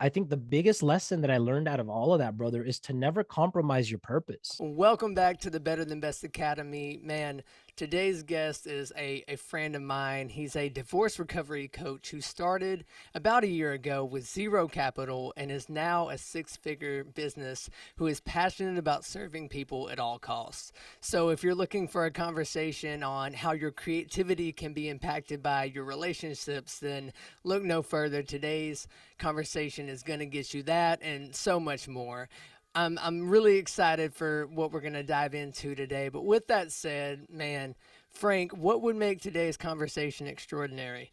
I think the biggest lesson that I learned out of all of that, brother, is to never compromise your purpose. Welcome back to the Better Than Best Academy. Man, today's guest is a friend of mine. He's a divorce recovery coach who started about a year ago with zero capital and is now a six-figure business who is passionate about serving people at all costs. So if you're looking for a conversation on how your creativity can be impacted by your relationships, then look no further. Today's conversation is going to get you that and so much more. I'm really excited for what we're going to dive into today. But with that said, man, Frank, what would make today's conversation extraordinary?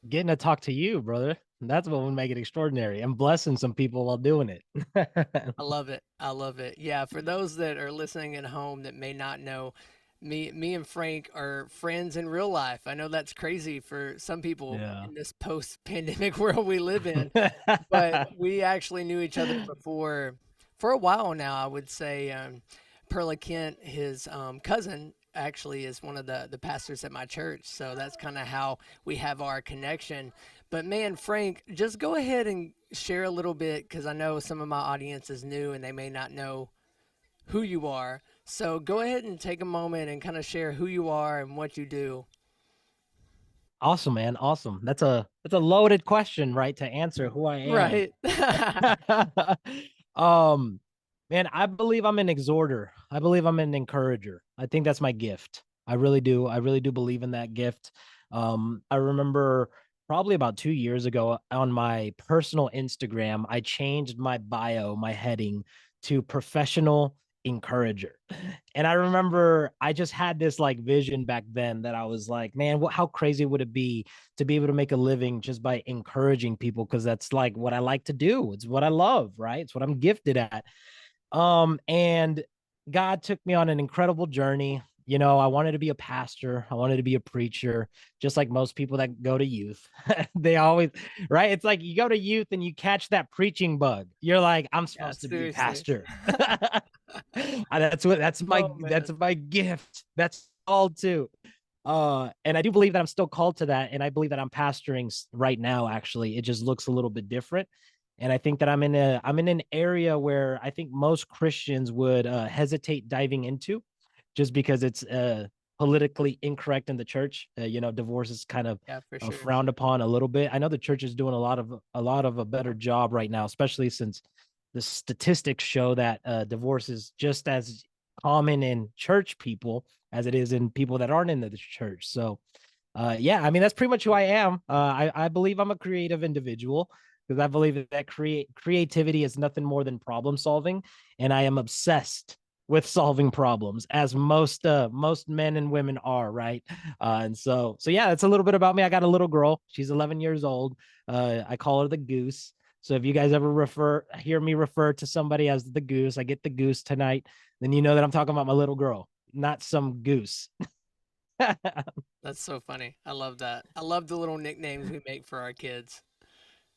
Getting to talk to you, brother. That's what would make it extraordinary. And blessing some people while doing it. I love it. I love it. Yeah, for those that are listening at home that may not know, me and Frank are friends in real life. I know that's crazy for some people Yeah. in this post-pandemic world we live in, but we actually knew each other before for a while now. I would say Perla Kent, his cousin, actually is one of the pastors at my church. So that's kind of how we have our connection. But man, Frank, just go ahead and share a little bit because I know some of my audience is new and they may not know who you are. So go ahead and take a moment and kind of share who you are and what you do. Awesome, man. Awesome. That's a loaded question, right? To answer who I am. Right. um, man, I believe I'm an exhorter. I believe I'm an encourager. I think that's my gift. I really do. I really do believe in that gift. I remember probably about 2 years ago on my personal Instagram, I changed my bio, my heading to professional encourager. And I remember I just had this like vision back then that I was like, man, how crazy would it be to be able to make a living just by encouraging people? Cause that's like what I like to do. It's what I love, right? It's what I'm gifted at. And God took me on an incredible journey. You know, I wanted to be a pastor. I wanted to be a preacher, just like most people that go to youth. They always, right? It's like you go to youth and you catch that preaching bug. You're like, I'm Yeah, supposed to be a seriously. pastor. That's Oh that's man. my gift. That's all too. And I do believe that I'm still called to that, and I believe that I'm pastoring right now. Actually, it just looks a little bit different, and I think that I'm in an area where I think most Christians would hesitate diving into, just because it's politically incorrect in the church. You know, divorce is kind of Yeah, for sure. frowned upon a little bit. I know the church is doing a lot of a better job right now, especially since the statistics show that divorce is just as common in church people as it is in people that aren't in the church. So, yeah, I mean, that's pretty much who I am. I believe I'm a creative individual because I believe that creativity is nothing more than problem solving, and I am obsessed with solving problems, as most men and women are, right? And so yeah, that's a little bit about me. I got a little girl. She's 11 years old. I call her the goose. So if you guys ever hear me refer to somebody as the goose, I get the goose tonight, then you know that I'm talking about my little girl, not some goose. That's so funny. I love that. I love the little nicknames we make for our kids.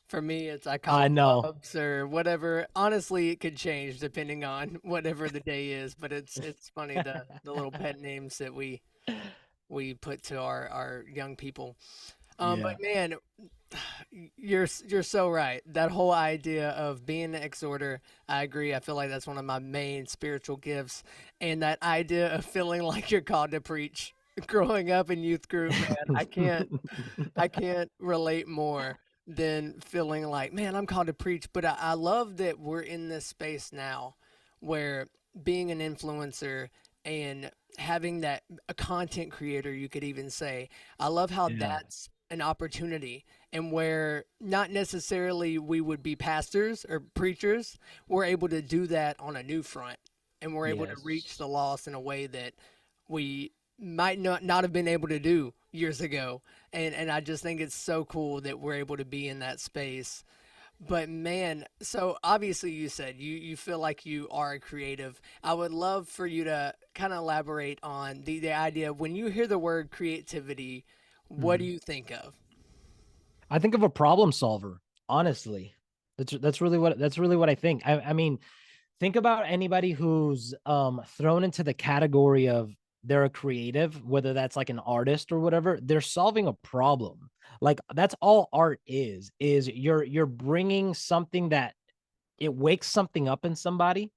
For me, it's I call I them know. Bubs or whatever. Honestly, it could change depending on whatever the day is, but it's funny the little pet names that we put to our young people. But Yeah. man, you're so right. That whole idea of being an exhorter, I agree. I feel like that's one of my main spiritual gifts, and that idea of feeling like you're called to preach. Growing up in youth group, man, I can't relate more than feeling like, man, I'm called to preach. But I love that we're in this space now where being an influencer and having that a content creator, you could even say, I love how Yeah. that's an opportunity and where not necessarily we would be pastors or preachers, we're able to do that on a new front and we're able to reach Yes. the lost in a way that we might not have been able to do years ago. And I just think it's so cool that we're able to be in that space. But man, so obviously you said you feel like you are a creative. I would love for you to kind of elaborate on the idea when you hear the word creativity, what do Mhm. you think of? I think of a problem solver, honestly. That's really what I think. I mean, think about anybody who's thrown into the category of they're a creative, whether that's like an artist or whatever, they're solving a problem. Like that's all art is you're bringing something that it wakes something up in somebody,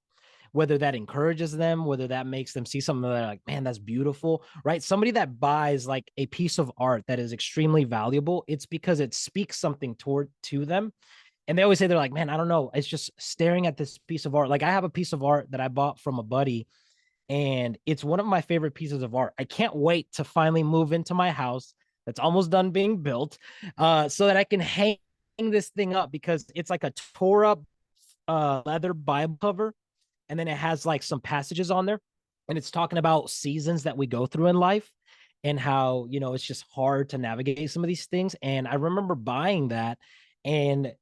whether that encourages them, whether that makes them see something that like, man, that's beautiful, right? Somebody that buys like a piece of art that is extremely valuable, it's because it speaks something toward to them. And they always say, they're like, man, I don't know. It's just staring at this piece of art. Like I have a piece of art that I bought from a buddy, and it's one of my favorite pieces of art. I can't wait to finally move into my house that's almost done being built, so that I can hang this thing up, because it's like a tore up leather Bible cover, and then it has like some passages on there, and it's talking about seasons that we go through in life, and how, it's just hard to navigate some of these things. And I remember buying that, and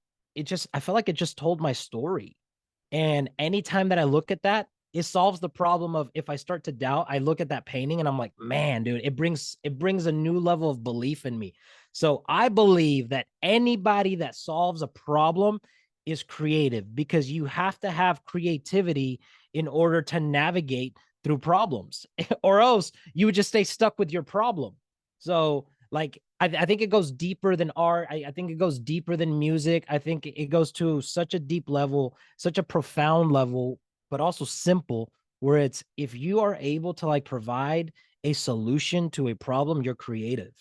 I felt like it just told my story. And anytime that I look at that, it solves the problem of, if I start to doubt, I look at that painting and I'm like, man, dude, it brings a new level of belief in me. So I believe that anybody that solves a problem is creative, because you have to have creativity in order to navigate through problems, or else you would just stay stuck with your problem. So like I think it goes deeper than art. I think it goes deeper than music. I think it goes to such a deep level, such a profound level, but also simple, where it's, if you are able to like provide a solution to a problem, you're creative.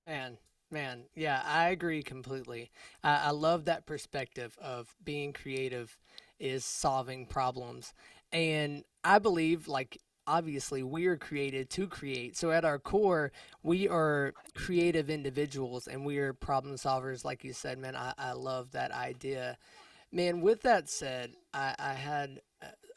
Man, man, yeah, I agree completely. I love that perspective of being creative is solving problems. And I believe, like, obviously, we are created to create. So, at our core, we are creative individuals and we are problem solvers, like you said, man. I love that idea. Man, with that said, I had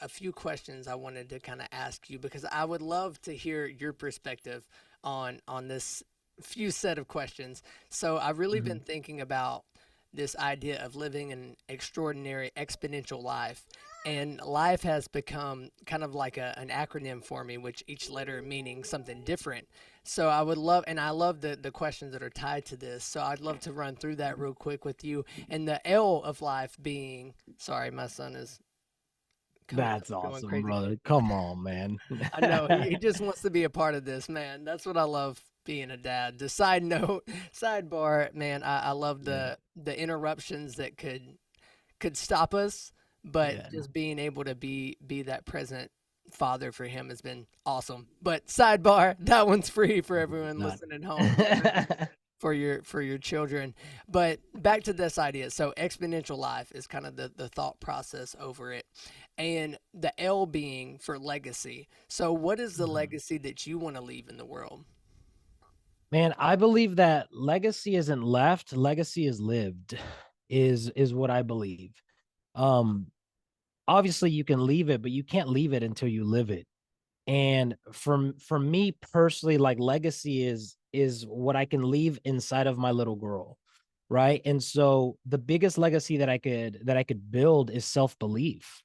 a few questions I wanted to kind of ask you because I would love to hear your perspective on this few set of questions. So I've really been Mhm. thinking about this idea of living an extraordinary exponential life. And life has become kind of like an acronym for me, which each letter meaning something different. So I would love, and I love the questions that are tied to this. So I'd love to run through that real quick with you. And the L of life being, sorry, my son is coming up That's going awesome, crazy. brother. Come on, man. I know he just wants to be a part of this, man. That's what I love being a dad. The side note, sidebar, man, I love Yeah. the interruptions that could stop us, but Yeah. just being able to be that present father for him has been awesome. But sidebar, that one's free for everyone Not. listening home. For your children. But back to this idea. So exponential life is kind of the thought process over it. And the L being for legacy. So what is the Mhm. legacy that you want to leave in the world? Man, I believe that legacy isn't left, legacy is lived, is what I believe. Um, Obviously you can leave it, but you can't leave it until you live it. And for me personally, like legacy is what I can leave inside of my little girl, right? And so the biggest legacy that I could build is self-belief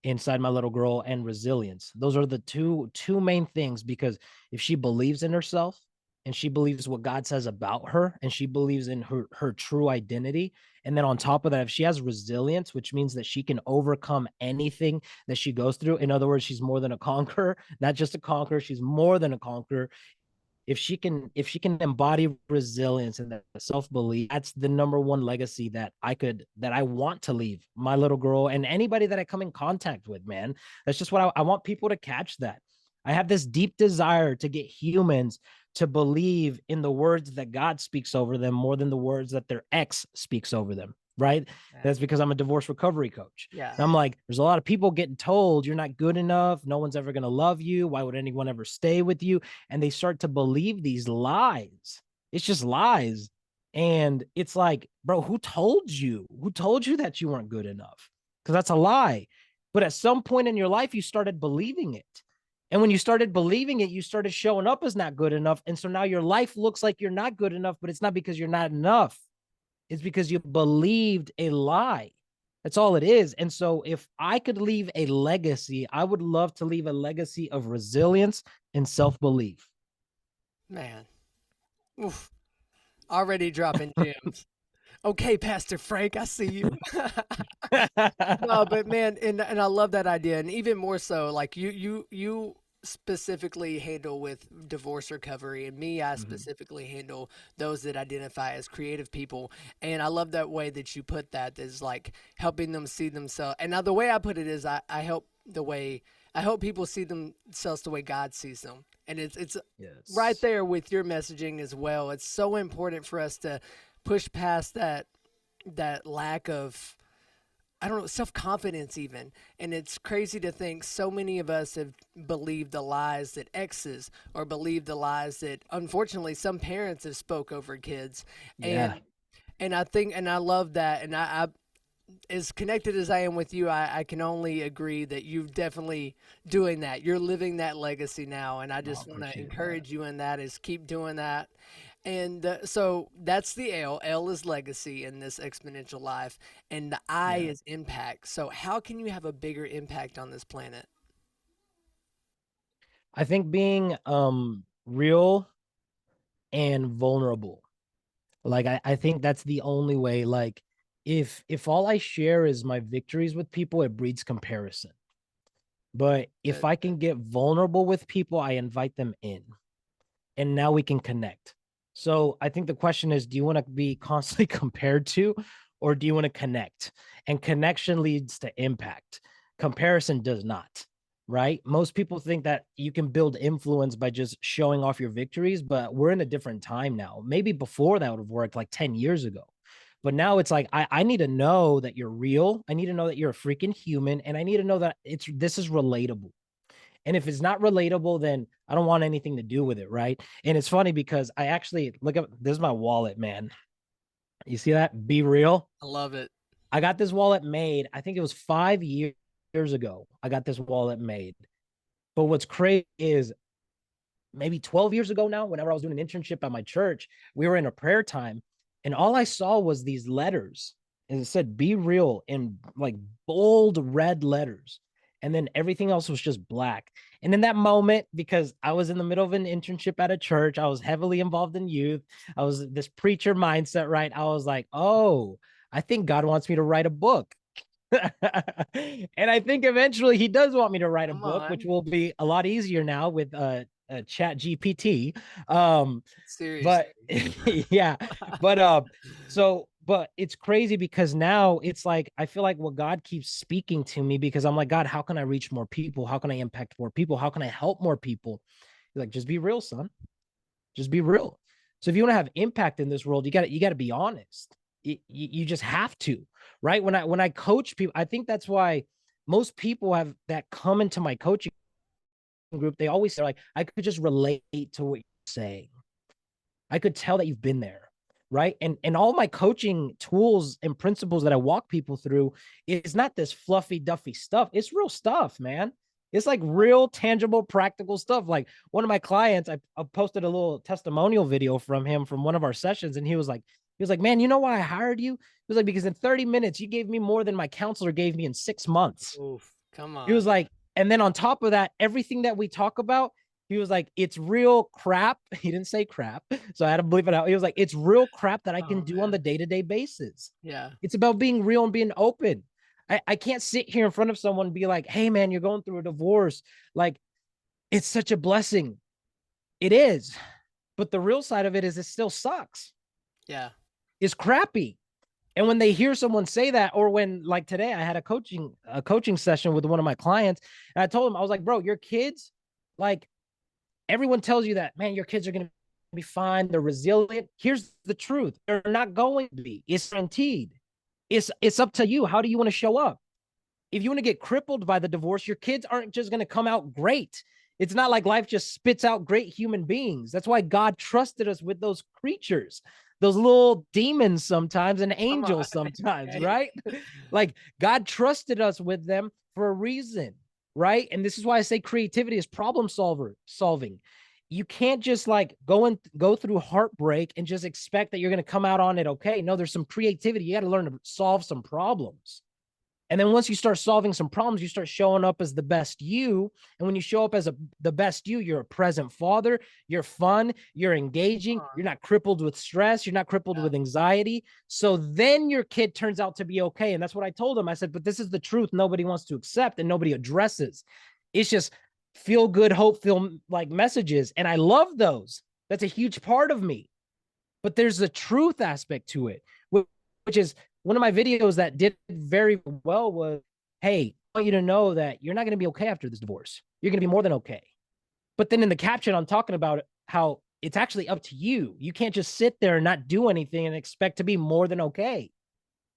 inside my little girl, and resilience. Those are the two main things, because if she believes in herself, and she believes what God says about her, and she believes in her true identity, and then on top of that, if she has resilience, which means that she can overcome anything that she goes through, in other words, she's more than a conqueror, not just a conqueror, she's more than a conqueror. If she can embody resilience and that self-belief, that's the number one legacy that I want to leave my little girl and anybody that I come in contact with, man. That's just what I want people to catch. That I have this deep desire to get humans to believe in the words that God speaks over them more than the words that their ex speaks over them, right? Man, That's because I'm a divorce recovery coach. yeah, And I'm like, there's a lot of people getting told you're not good enough, no one's ever going to love you, why would anyone ever stay with you? And they start to believe these lies. It's just lies. And it's like, bro, who told you? Who told you that you weren't good enough? Because that's a lie. But at some point in your life, you started believing it. And when you started believing it, you started showing up as not good enough. And so now your life looks like you're not good enough, but it's not because you're not enough. It's because you believed a lie. That's all it is. And so if I could leave a legacy, I would love to leave a legacy of resilience and self-belief. man. Oof, already dropping gems. Okay, Pastor Frank, I see you. No, but man, and I love that idea, and even more so, like you specifically handle with divorce recovery, and me, I Mhm. specifically handle those that identify as creative people. And I love that way that you put that, is like helping them see themselves. And now the way I put it is I help the way I help people see themselves the way God sees them. And it's right Yes. there with your messaging as well. It's so important for us to push past that lack of, I don't know, self confidence even. And it's crazy to think so many of us have believed the lies that exes, or believed the lies that unfortunately some parents have spoke over kids. Yeah. And I think, and I love that. And I as connected as I am with you, I can only agree that you're definitely doing that. You're living that legacy now, and I I just want to appreciate that. encourage you in that. Is keep doing that. And so that's the L. L is legacy in this exponential life, and the I Yeah. is impact. So how can you have a bigger impact on this planet? I think being real and vulnerable. Like I think that's the only way. Like if all I share is my victories with people, it breeds comparison. But if Good. I can get vulnerable with people, I invite them in. And now we can connect. So I think the question is, do you want to be constantly compared to, or do you want to connect? And connection leads to impact. Comparison does not, right? Most people think that you can build influence by just showing off your victories, but we're in a different time now. Maybe before that would have worked like 10 years ago. But now it's like I need to know that you're real. I need to know that you're a freaking human, and I need to know that this is relatable. And if it's not relatable, then I don't want anything to do with it, right? And it's funny because I actually look up, this is my wallet, man. You see that? Be real. I love it. I got this wallet made. I think it was 5 years ago. I got this wallet made. But what's crazy is maybe 12 years ago now, whenever I was doing an internship at my church, we were in a prayer time, and all I saw was these letters. And it said, be real in like bold red letters. And then everything else was just black. And in that moment, because I was in the middle of an internship at a church, I was heavily involved in youth, I was this preacher mindset, right? I was like, oh, I think God wants me to write a book. And I think eventually he does want me to write a Come book, which on. will be a lot easier now with chat GPT. Um, Seriously. but yeah, but but it's crazy because now it's like I feel like what God keeps speaking to me, because I'm like, God, how can I reach more people? How can I impact more people? How can I help more people? He's like, just be real, son. Just be real. So if you want to have impact in this world, you got to be honest. You just have to, right? When I coach people, I think that's why most people have that come into my coaching group. They always say like, I could just relate to what you're saying. I could tell that you've been there, right? And all my coaching tools and principles that I walk people through is not this fluffy duffy stuff. It's real stuff, man. It's like real tangible practical stuff. Like one of my clients, I posted a little testimonial video from him from one of our sessions, and he was like, man, you know why I hired you? He was like, because in 30 minutes you gave me more than my counselor gave me in 6 months. Oof. Come He on. was like, and then on top of that, everything that we talk about, he was like, it's real crap. He didn't say crap. So I had to believe it out. He was like, it's real crap that I can Oh do on the man. day-to-day basis. Yeah. It's about being real and being open. I can't sit here in front of someone and be like, hey man, you're going through a divorce. Like, it's such a blessing. It is. But the real side of it is it still sucks. Yeah. It's crappy. And when they hear someone say that, or when like today I had a coaching session with one of my clients, and I told him, I was like, bro, your kids, like everyone tells you that, man, your kids are gonna be fine, they're resilient. Here's the truth. They're not going to be. It's guaranteed. It's up to you. How do you want to show up? If you want to get crippled by the divorce, your kids aren't just going to come out great. It's not like life just spits out great human beings. That's why God trusted us with those creatures, those little demons sometimes and Come on. angels sometimes, Hey. right? Like God trusted us with them for a reason, right? And this is why I say creativity is problem solving. You can't just like go through heartbreak and just expect that you're going to come out on it okay. No, there's some creativity. You got to learn to solve some problems. And then once you start solving some problems, you start showing up as the best you. And when you show up as the best you, you're a present father, you're fun, you're engaging, you're not crippled with stress, you're not crippled Yeah. with anxiety. So then your kid turns out to be okay. And that's what I told him. I said, but this is the truth nobody wants to accept and nobody addresses. It's just feel good, hope, feel like messages. And I love those. That's a huge part of me. But there's a truth aspect to it, which is one of my videos that did very well was, hey, I want you to know that you're not going to be okay after this divorce. You're going to be more than okay. But then in the caption, I'm talking about how it's actually up to you. You can't just sit there and not do anything and expect to be more than okay.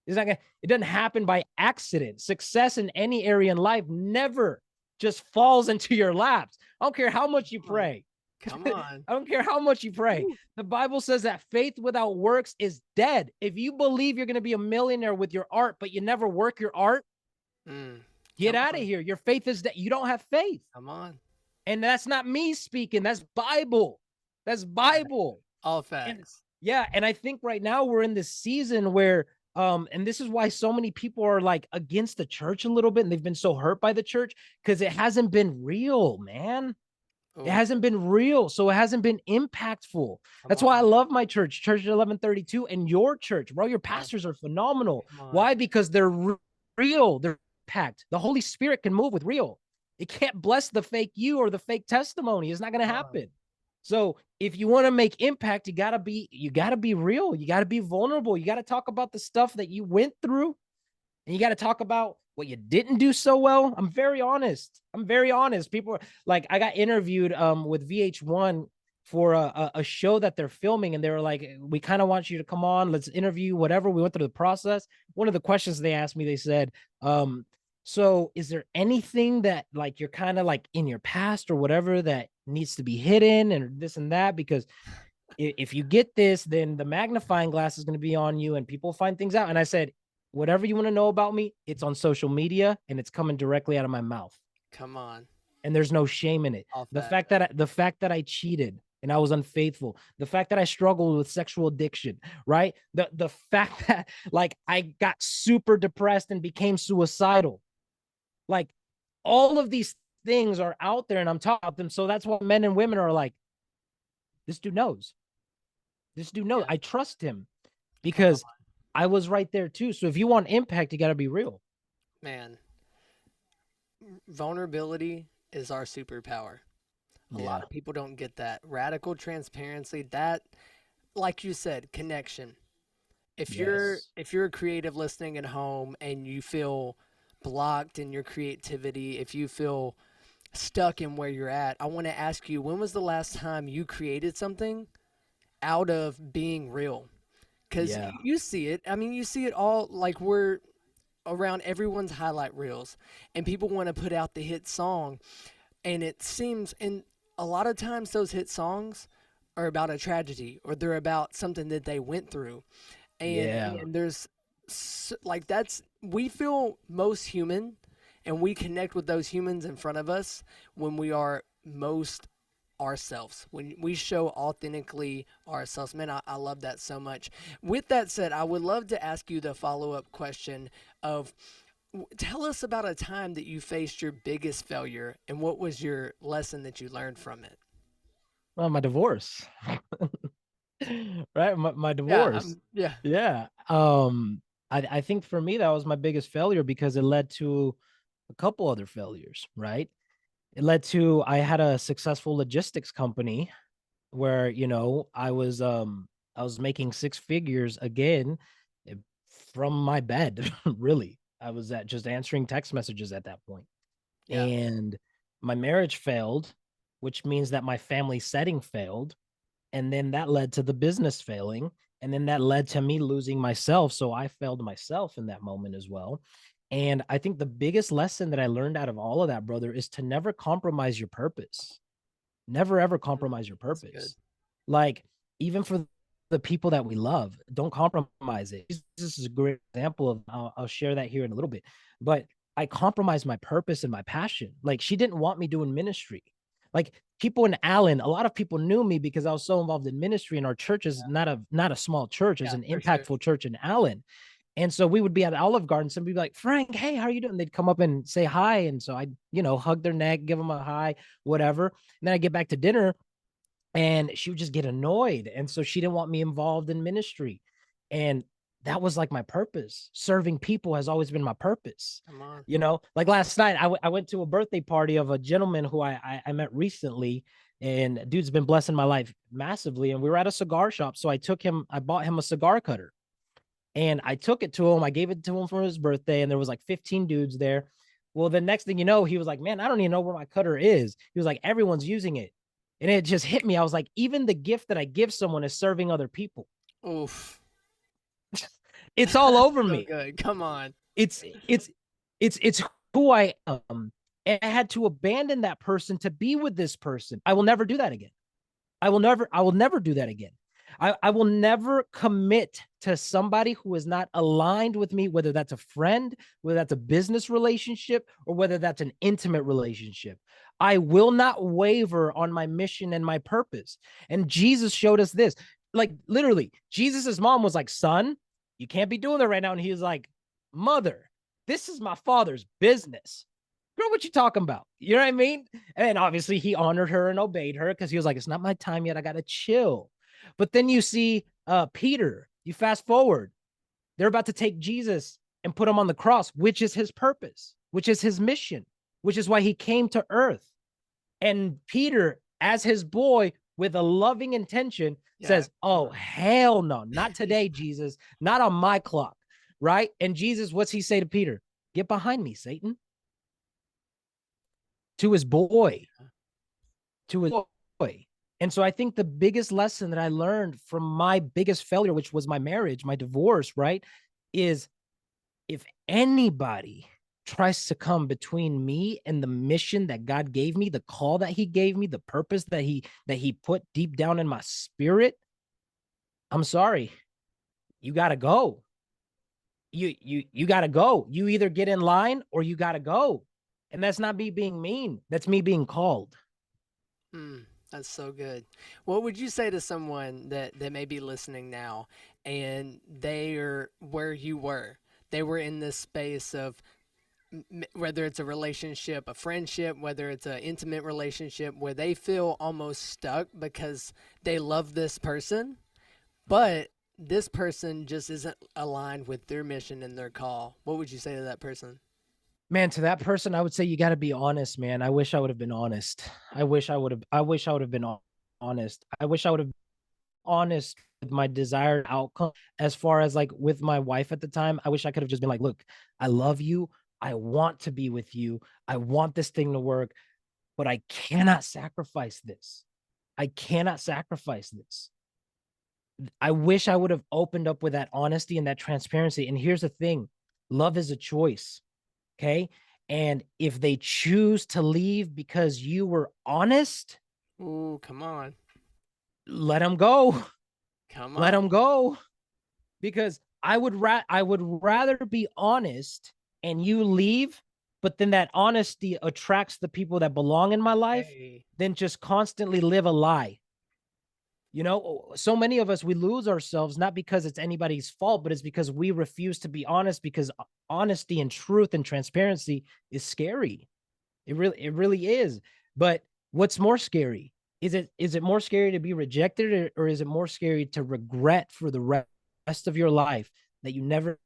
It's not gonna, it doesn't happen by accident. Success in any area in life never just falls into your laps. I don't care how much you Come on. pray. Come I on. don't care how much you pray. Woo. The Bible says that faith without works is dead. If you believe you're going to be a millionaire with your art, but you never work your art, Mm. get Come out of on. here. Your faith is that you don't have faith. Come on. And that's not me speaking. That's Bible. That's Bible. All And facts. yeah, and I think right now we're in this season where and this is why so many people are like against the church a little bit and they've been so hurt by the church because it hasn't been real, man. It Oh, hasn't been real, so it hasn't been impactful. come That's why I on. love my church, Church 1132, and your church, bro. Your Yeah. pastors are phenomenal. Come on. Why? Because they're real. They're packed. The Holy Spirit can move with real. It can't bless the fake you or the fake testimony. It's not going to Come on. happen. So if you want to make impact, you gotta be real. You gotta be vulnerable. You gotta talk about the stuff that you went through, and you got to talk about what you didn't do so well. I'm very honest. I'm very honest. People are, like, I got interviewed with VH1 for a show that they're filming, and they were like, we kind of want you to come on, let's interview, whatever. We went through the process. One of the questions they asked me, they said, so is there anything that like you're kind of like in your past or whatever that needs to be hidden and this and that? Because if you get this, then the magnifying glass is going to be on you and people find things out. And I said, whatever you want to know about me, it's on social media and it's coming directly out of my mouth. Come on. And there's no shame in it. All The facts. fact that I cheated and I was unfaithful, the fact that I struggled with sexual addiction, right? The fact that like I got super depressed and became suicidal. Like all of these things are out there and I'm talking about them. So that's why men and women are like, this dude knows. This dude knows. Yeah. I trust him Come on. because I was right there too. So if you want impact, you got to be real. Man, vulnerability is our superpower. A lot Yeah. of people don't get that. Radical transparency, that, like you said, connection. If you're Yes. if you're a creative listening at home and you feel blocked in your creativity, if you feel stuck in where you're at, I want to ask you, when was the last time you created something out of being real? Because Yeah. you see it. I mean, you see it all, like we're around everyone's highlight reels, and people want to put out the hit song, and it seems, and a lot of times those hit songs are about a tragedy or they're about something that they went through, and Yeah. there's like, that's, we feel most human, and we connect with those humans in front of us when we are most ourselves, when we show authentically ourselves. Man, I love that so much. With that said, I would love to ask you the follow-up question of, tell us about a time that you faced your biggest failure and what was your lesson that you learned from it. Well, my divorce. Right? My Yeah, divorce. yeah, Yeah. I think for me that was my biggest failure because it led to a couple other failures, right? It led to I had a successful logistics company where, I was making six figures again eh, from my bed, really. I was at just answering text messages at that point. yeah. And my marriage failed, which means that my family setting failed. And then that led to the business failing. And then that led to me losing myself. So I failed myself in that moment as well. And I think the biggest lesson that I learned out of all of that, brother, is to never compromise your purpose. Never ever Mm, compromise your that's good. purpose. Like, even for the people that we love, don't compromise it. This is a great example of, I'll share that here in a little bit. But I compromised my purpose and my passion. Like, she didn't want me doing ministry. Like, people in Allen, a lot of people knew me because I was so involved in ministry, and our church is not a small church, it's Yeah, an for sure. impactful church in Allen. And so we would be at Olive Garden. Somebody would be like, Frank, hey, how are you doing? They'd come up and say hi. And so I'd, hug their neck, give them a hi, whatever. And then I get back to dinner and she would just get annoyed. And so she didn't want me involved in ministry. And that was like my purpose. Serving people has always been my purpose. Come on. Like last night, I went to a birthday party of a gentleman who I met recently, and dude's been blessing my life massively. And we were at a cigar shop, so I bought him a cigar cutter, and I took it to him. I gave it to him for his birthday, and there was like 15 dudes there. Well, the next thing you know, he was like, "Man, I don't even know where my cutter is." He was like, "Everyone's using it," and it just hit me. I was like, even the gift that I give someone is serving other people. Oof. It's all over So me. good. Come on. it's it's it's who I am. And I had to abandon that person to be with this person. I will never do that again. I will never do that again. I will never commit to somebody who is not aligned with me, whether that's a friend, whether that's a business relationship, or whether that's an intimate relationship. I will not waver on my mission and my purpose. And Jesus showed us this. Like literally, Jesus's mom was like, "Son, you can't be doing that right now." And he was like, "Mother, this is my father's business. Girl, what you talking about?" You know what I mean? And obviously he honored her and obeyed her because he was like, "It's not my time yet. I got to chill." But then you see Peter, you fast forward, they're about to take Jesus and put him on the cross, which is his purpose, which is his mission, which is why he came to earth. And Peter, as his boy, with a loving intention, Yeah. says, "Oh, hell no, not today, Jesus, not on my clock." Right? And Jesus, what's he say to Peter? "Get behind me, Satan." To his boy, to his boy. And so I think the biggest lesson that I learned from my biggest failure, which was my marriage, my divorce, right, is if anybody tries to come between me and the mission that God gave me, the call that he gave me, the purpose that he put deep down in my spirit, I'm sorry. You got to go. You got to go. You either get in line or you got to go. And that's not me being mean. That's me being called. Mm, that's so good. What would you say to someone that may be listening now and they are where you were? They were in this space of whether it's a relationship, a friendship, whether it's an intimate relationship where they feel almost stuck because they love this person, but this person just isn't aligned with their mission and their call. What would you say to that person? Man, to that person, I would say you got to be honest, man. I wish I would have been honest. I wish I would have been honest. I wish I would have been honest with my desired outcome as far as like with my wife at the time. I wish I could have just been like, "Look, I love you. I want to be with you. I want this thing to work, but I cannot sacrifice this. I cannot sacrifice this." I wish I would have opened up with that honesty and that transparency. And here's the thing, love is a choice. Okay. And if they choose to leave because you were honest, Ooh, come on. let them go. Come Let on. them go. Because I would rather be honest and you leave, but then that honesty attracts the people that belong in my life Hey. than just constantly live a lie. So many of us, we lose ourselves not because it's anybody's fault, but it's because we refuse to be honest, because honesty and truth and transparency is scary. It really is. But what's more scary? Is it more scary to be rejected, or is it more scary to regret for the rest of your life that you never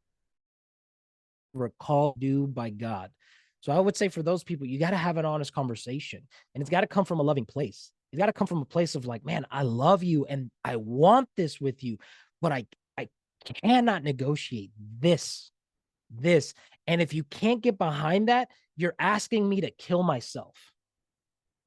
recall due by God? So I would say for those people, you got to have an honest conversation, and it's got to come from a loving place. It's got to come from a place of like, "Man, I love you and I want this with you, but I cannot negotiate this." And if you can't get behind that, you're asking me to kill myself.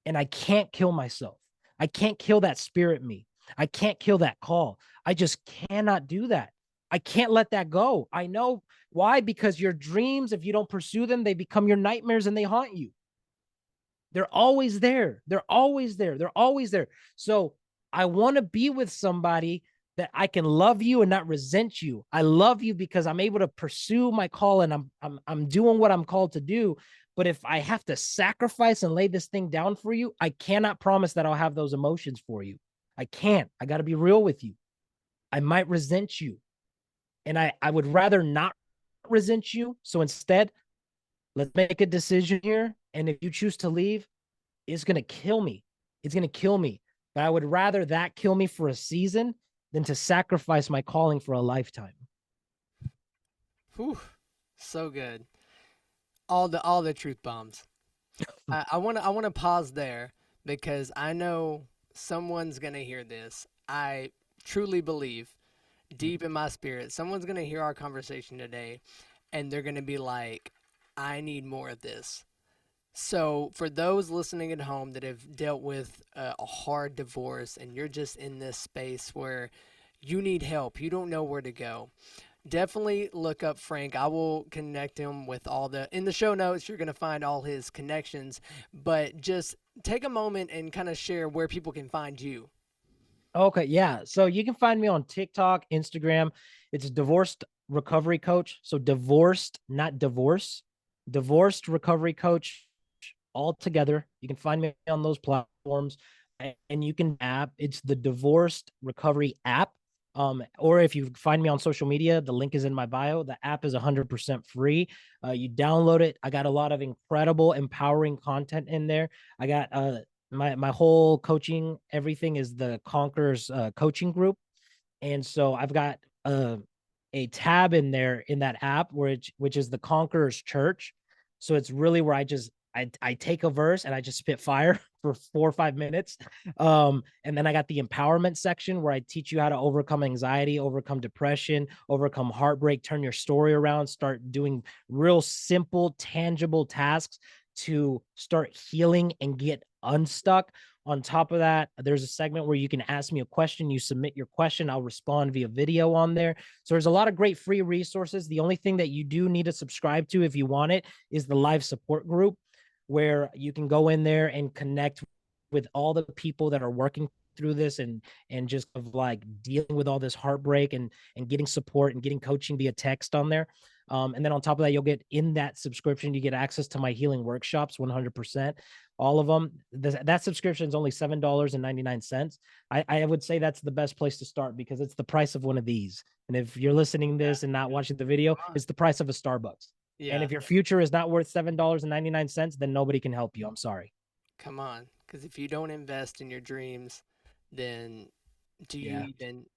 And I can't kill myself. I can't kill that spirit me. I can't kill that call. I just cannot do that. I can't let that go. I know why, because your dreams, if you don't pursue them, they become your nightmares and they haunt you. They're always there. They're always there. They're always there. So I want to be with somebody that I can love you and not resent you. I love you because I'm able to pursue my call and I'm doing what I'm called to do. But if I have to sacrifice and lay this thing down for you, I cannot promise that I'll have those emotions for you. I can't. I got to be real with you. I might resent you. And I would rather not resent you. So instead, let's make a decision here. And if you choose to leave, it's going to kill me. It's going to kill me. But I would rather that kill me for a season than to sacrifice my calling for a lifetime. Whew, so good. All the truth bombs. I wanna pause there because I know someone's gonna hear this. I truly believe deep in my spirit, someone's gonna hear our conversation today and they're gonna be like, I need more of this. So, for those listening at home that have dealt with a hard divorce and you're just in this space where you need help, you don't know where to go, definitely look up Frank. I will connect him with in the show notes, you're going to find all his connections, but just take a moment and kind of share where people can find you. Okay, yeah. So you can find me on TikTok, Instagram. It's divorced recovery coach. So divorced, not divorce. Divorced recovery coach all together. You can find me on those platforms and you can app. It's the divorced recovery app. Or if you find me on social media, the link is in my bio. The app is 100% free. You download it. I got a lot of incredible, empowering content in there. I got my whole coaching, everything is the Conquerors coaching group. And so I've got a tab in there in that app which is the Conquerors Church. So it's really where I take a verse and I just spit fire for 4 or 5 minutes. And then I got the empowerment section where I teach you how to overcome anxiety, overcome depression, overcome heartbreak, turn your story around, start doing real simple, tangible tasks to start healing and get unstuck. On top of that, there's a segment where you can ask me a question. You submit your question. I'll respond via video on there. So there's a lot of great free resources. The only thing that you do need to subscribe to if you want it is the live support group where you can go in there and connect with all the people that are working through this and just of like dealing with all this heartbreak and getting support and getting coaching via text on there. And then on top of that, you'll get in that subscription, you get access to my healing workshops 100%. All of them. That subscription is only $7.99. I would say that's the best place to start because it's the price of one of these. And if you're listening Yeah. this and not watching the video, it's the price of a Starbucks. And Yeah, if your future is not worth $7.99, then nobody can help you. I'm sorry. come on. Because if you don't invest in your dreams, then Yeah.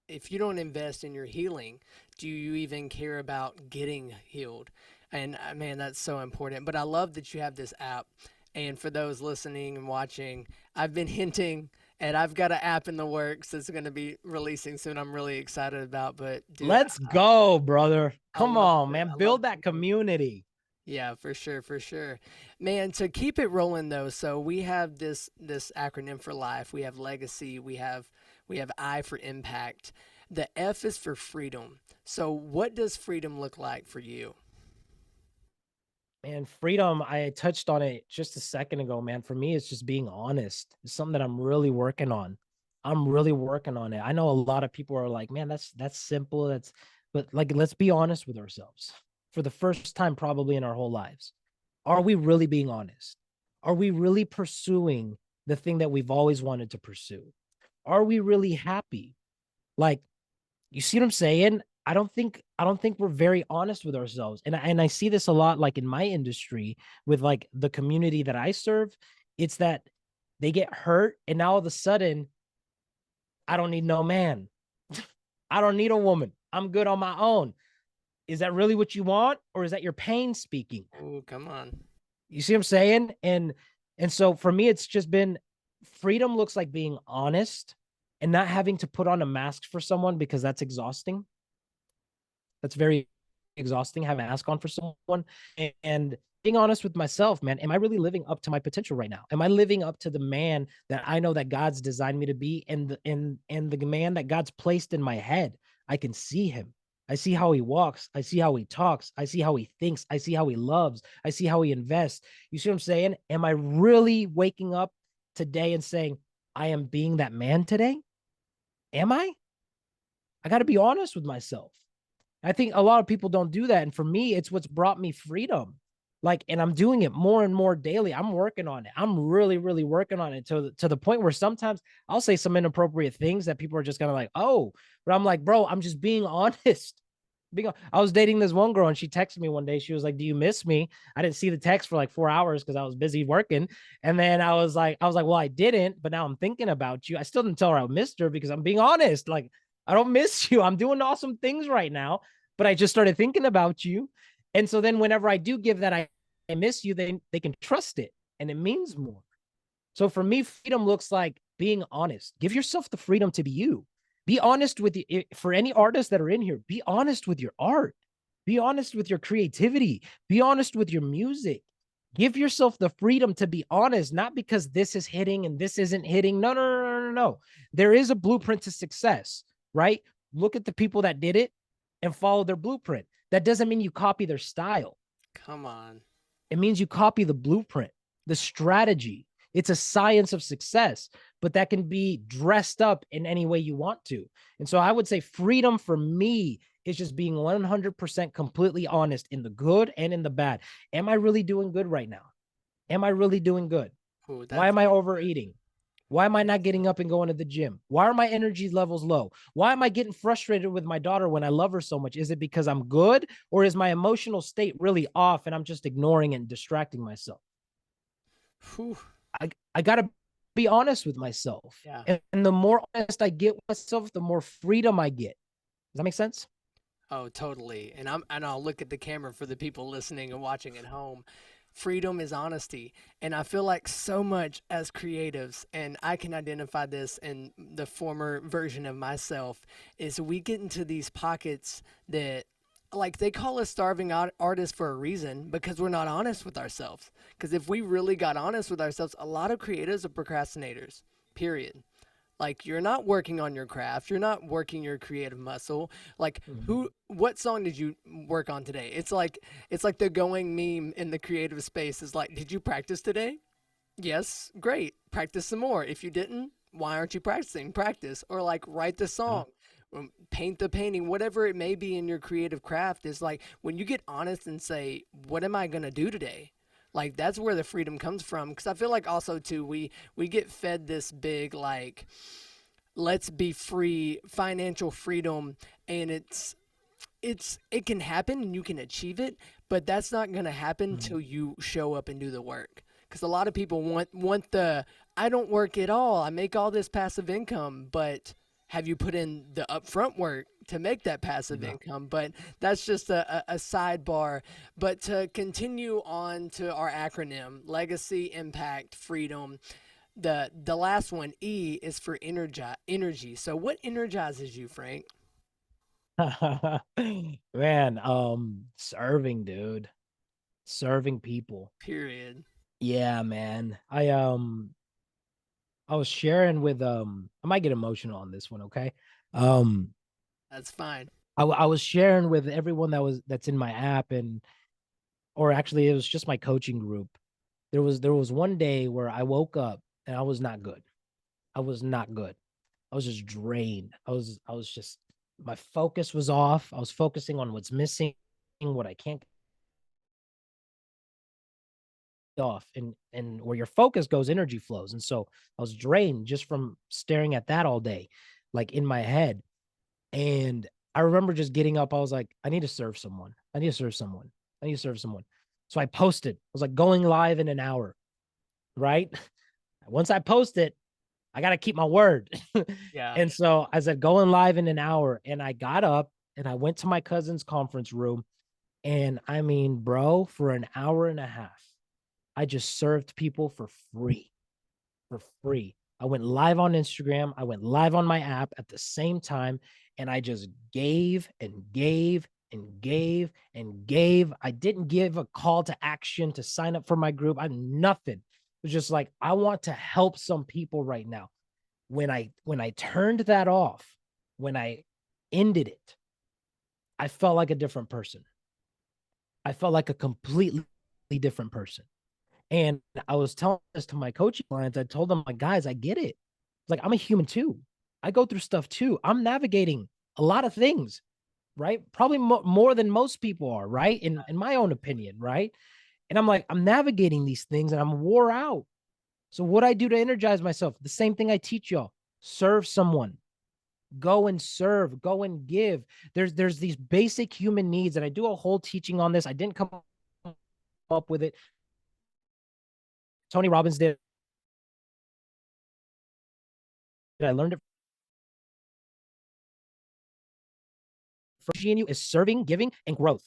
if you don't invest in your healing, do you even care about getting healed? And man, that's so important. But I love that you have this app. And for those listening and watching, I've been hinting and I've got an app in the works that's going to be releasing soon. I'm really excited about. But dude, Let's go, brother. I Come love on, it. man. I love Build that it. community. Yeah, for sure, for sure. Man, to keep it rolling though, so we have this acronym for life. We have legacy, we have I for impact. The F is for freedom. So what does freedom look like for you? Man, freedom, I touched on it just a second ago, man. For me, it's just being honest. It's something that I'm really working on. I'm really working on it. I know a lot of people are like, man, that's simple. But like let's be honest with ourselves. For the first time probably in our whole lives. Are we really being honest? Are we really pursuing the thing that we've always wanted to pursue? Are we really happy? Like, you see what I'm saying? I don't think we're very honest with ourselves. And I see this a lot like in my industry with like the community that I serve. It's that they get hurt and now all of a sudden I don't need no man. I don't need a woman. I'm good on my own. Is that really what you want or is that your pain speaking? Oh, come on. You see what I'm saying? And so for me it's just been freedom looks like being honest and not having to put on a mask for someone because that's exhausting. That's very exhausting having a mask on for someone. And being honest with myself, man, am I really living up to my potential right now? Am I living up to the man that I know that God's designed me to be and the man that God's placed in my head? I can see him. I see how he walks. I see how he talks. I see how he thinks. I see how he loves. I see how he invests. You see what I'm saying? Am I really waking up today and saying, I am being that man today? Am I? I got to be honest with myself. I think a lot of people don't do that. And for me, it's what's brought me freedom. Like, and I'm doing it more and more daily. I'm working on it. I'm really, really working on it to the point where sometimes I'll say some inappropriate things that people are just kind of like, oh, but I'm like, bro, I'm just being honest. I was dating this one girl and she texted me one day. She was like, do you miss me? I didn't see the text for like 4 hours because I was busy working. And then I was like, well, I didn't, but now I'm thinking about you. I still didn't tell her I missed her because I'm being honest. Like, I don't miss you. I'm doing awesome things right now, but I just started thinking about you. And so then whenever I do give that I miss you, they can trust it and it means more. So for me, freedom looks like being honest. Give yourself the freedom to be you. Be honest with you. For any artists that are in here, be honest with your art. Be honest with your creativity. Be honest with your music. Give yourself the freedom to be honest, not because this is hitting and this isn't hitting. No, no, no, no, no, no. There is a blueprint to success, right? Look at the people that did it and follow their blueprint. That doesn't mean you copy their style. Come on. It means you copy the blueprint, the strategy. It's a science of success, but that can be dressed up in any way you want to. And so I would say freedom for me is just being 100% completely honest in the good and in the bad. Am I really doing good right now? Am I really doing good? Ooh, Why that's am I overeating? Why am I not getting up and going to the gym? Why are my energy levels low? Why am I getting frustrated with my daughter when I love her so much? Is it because I'm good, or is my emotional state really off and I'm just ignoring and distracting myself? whew, I got to be honest with myself. yeah. And the more honest I get with myself, the more freedom I get. Does that make sense? Oh, totally. And I'll look at the camera for the people listening and watching at home. Freedom is honesty. And I feel like so much as creatives, and I can identify this in the former version of myself, is we get into these pockets that like they call us starving artists for a reason because we're not honest with ourselves. Because if we really got honest with ourselves, a lot of creatives are procrastinators. Period. Like you're not working on your craft, you're not working your creative muscle. Like Mhm. who what song did you work on today? It's like the going meme in the creative space is like, "Did you practice today?" Yes, great. Practice some more. If you didn't, why aren't you practicing? Practice. Or like write the Yeah. song, paint the painting, whatever it may be in your creative craft is like when you get honest and say, what am I going to do today? Like that's where the freedom comes from. Because I feel like also too, we get fed this big like, let's be free, financial freedom, and it can happen and you can achieve it, but that's not going to happen Mhm. till you show up and do the work. Because a lot of people want the I don't work at all. I make all this passive income, but have you put in the upfront work to make that passive Yeah. income? But that's just a sidebar. But to continue on to our acronym, legacy, impact, freedom. The last one, E, is for energy. So what energizes you, Frank? Man, serving, dude. Serving people. Period. Yeah, man. I was sharing with I might get emotional on this one, okay? Um That's fine. I was sharing with everyone that's in my app, and or actually it was just my coaching group. There was one day where I woke up and I was not good. I was not good. I was just drained. I was just my focus was off. I was focusing on what's missing, what I can't get off, and where your focus goes, energy flows. And so I was drained just from staring at that all day, like in my head. And I remember just getting up. I was like, I need to serve someone. I need to serve someone. I need to serve someone. So I posted. I was like going live in an hour, right? Once I post it, I got to keep my word. Yeah. And so I said, going live in an hour. And I got up and I went to my cousin's conference room. And I mean, bro, for an hour and a half, I just served people for free, for free. I went live on Instagram. I went live on my app at the same time. And I just gave and gave and gave and gave. I didn't give a call to action to sign up for my group. I nothing. It was just like, I want to help some people right now. When I turned that off, when I ended it, I felt like a different person. I felt like a completely different person. And I was telling this to my coaching clients. I told them, like, guys, I get it. It's like I'm a human too. I go through stuff too. I'm navigating a lot of things, right? Probably more than most people are, right? In my own opinion, right? And I'm like, I'm navigating these things and I'm wore out. So what I do to energize myself, the same thing I teach y'all: serve someone, go and serve, go and give. There's these basic human needs, and I do a whole teaching on this. I didn't come up with it. Tony Robbins did. I learned it in you is serving, giving, and growth.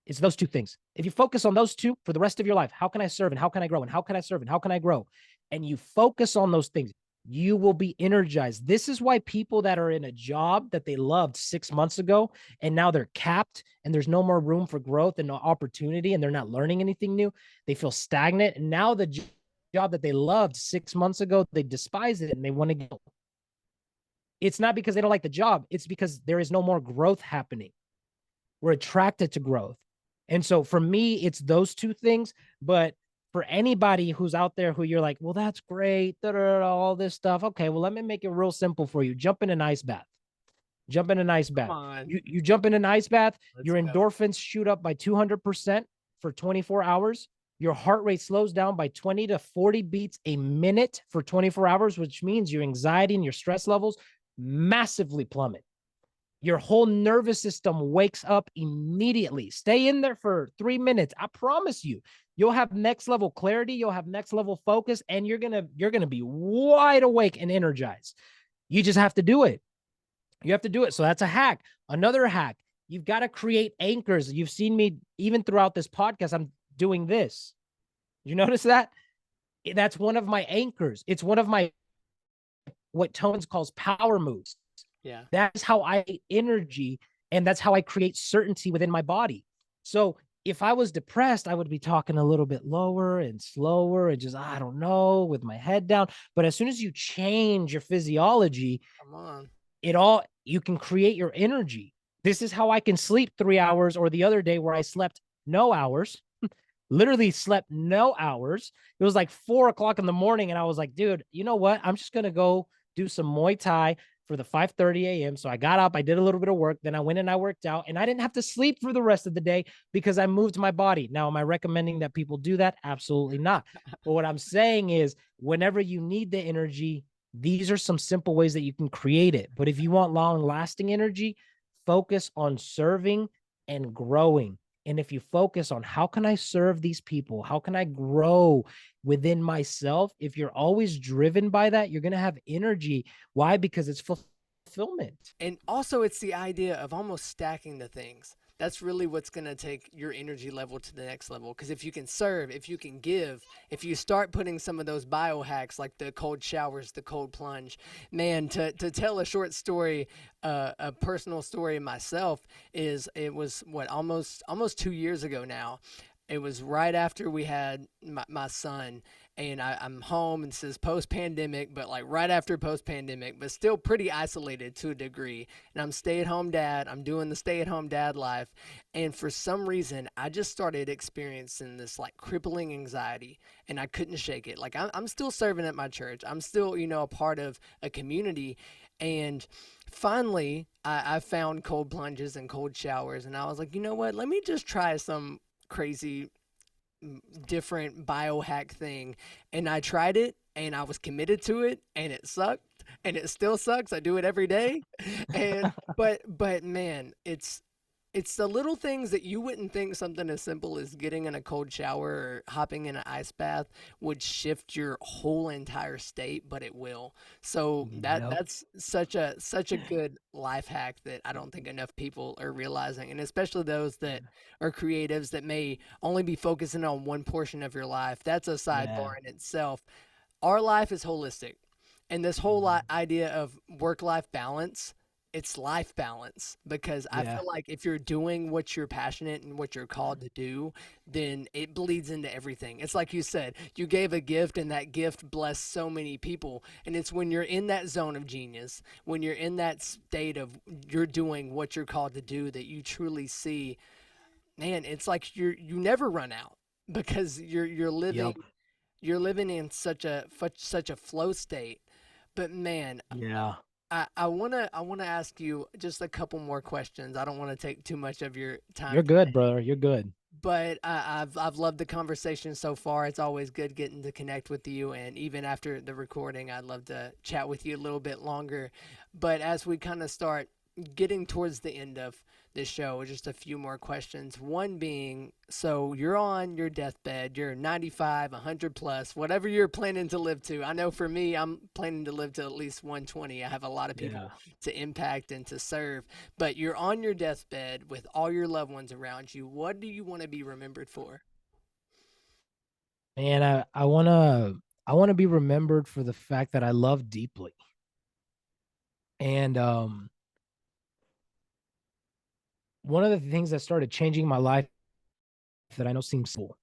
It's those two things. If you focus on those two for the rest of your life, how can I serve and how can I grow and how can I serve and how can I grow? And you focus on those things, you will be energized. This is why people that are in a job that they loved 6 months ago and now they're capped and there's no more room for growth and no opportunity and they're not learning anything new, they feel stagnant. And now the job that they loved 6 months ago, they despise it and they want to go. It's not because they don't like the job, it's because there is no more growth happening. We're attracted to growth. And so for me, it's those two things. But for anybody who's out there who you're like, well, that's great, all this stuff. Okay, well, let me make it real simple for you. Jump in an ice bath. Jump in an ice Come bath. on. You jump in an ice bath, Let's your go. endorphins shoot up by 200% for 24 hours. Your heart rate slows down by 20 to 40 beats a minute for 24 hours, which means your anxiety and your stress levels massively plummet. Your whole nervous system wakes up immediately. Stay in there for 3 minutes. I promise you, you'll have next level clarity, you'll have next level focus, and you're gonna be wide awake and energized. You just have to do it. You have to do it. So that's a hack. Another hack, you've got to create anchors. You've seen me even throughout this podcast, I'm doing this. You notice that? That's one of my anchors. It's one of my what Tones calls power moves. Yeah. That's how I energy and that's how I create certainty within my body. So if I was depressed, I would be talking a little bit lower and slower and just, I don't know, with my head down. But as soon as you change your physiology, Come on. you can create your energy. This is how I can sleep 3 hours, or the other day where I slept no hours, literally slept no hours. It was like 4 o'clock in the morning. And I was like, dude, you know what? I'm just going to go do some Muay Thai for the 5:30 a.m. So I got up, I did a little bit of work, then I went and I worked out, and I didn't have to sleep for the rest of the day because I moved my body. Now, am I recommending that people do that? Absolutely not. But what I'm saying is, whenever you need the energy, these are some simple ways that you can create it. But if you want long lasting energy, focus on serving and growing. And if you focus on how can I serve these people? How can I grow within myself? If you're always driven by that, you're going to have energy. Why? Because it's fulfillment. And also, it's the idea of almost stacking the things. That's really what's going to take your energy level to the next level. Because if you can serve, if you can give, if you start putting some of those biohacks like the cold showers, the cold plunge, man, to tell a short story, a personal story myself is it was what almost 2 years ago now. It was right after we had my son, and I'm home, and this is post pandemic, but like right after post pandemic, but still pretty isolated to a degree. And I'm stay at home dad. I'm doing the stay at home dad life. And for some reason, I just started experiencing this like crippling anxiety, and I couldn't shake it. Like I'm still serving at my church. I'm still, a part of a community. And finally, I found cold plunges and cold showers, and I was like, you know what? Let me just try some crazy different biohack thing. And I tried it and I was committed to it, and it sucked, and it still sucks. I do it every day. And but man, it's the little things that you wouldn't think something as simple as getting in a cold shower or hopping in an ice bath would shift your whole entire state, but it will. So Yep. that's such a good life hack that I don't think enough people are realizing, and especially those that are creatives that may only be focusing on one portion of your life. That's a Yeah. sidebar in itself. Our life is holistic, and this whole idea of work life balance, it's life balance, because I Yeah. feel like if you're doing what you're passionate and what you're called to do, then it bleeds into everything. It's like you said, you gave a gift and that gift blessed so many people. And it's when you're in that zone of genius, when you're in that state of you're doing what you're called to do, that you truly see, man, it's like you never run out, because you're living Yep. you're living in such a flow state. But man, Yeah. I wanna ask you just a couple more questions. I don't want to take too much of your time You're good, today, brother. You're good. but I've loved the conversation so far. It's always good getting to connect with you, and even after the recording, I'd love to chat with you a little bit longer. But as we kind of start getting towards the end of this show, just a few more questions. One being, so you're on your deathbed, you're 95, 100 plus, whatever you're planning to live to. I know for me, I'm planning to live to at least 120. I have a lot of Yeah. people to impact and to serve, but you're on your deathbed with all your loved ones around you. What do you want to be remembered for? And I wanna be remembered for the fact that I love deeply. And one of the things that started changing my life that I know seems simple,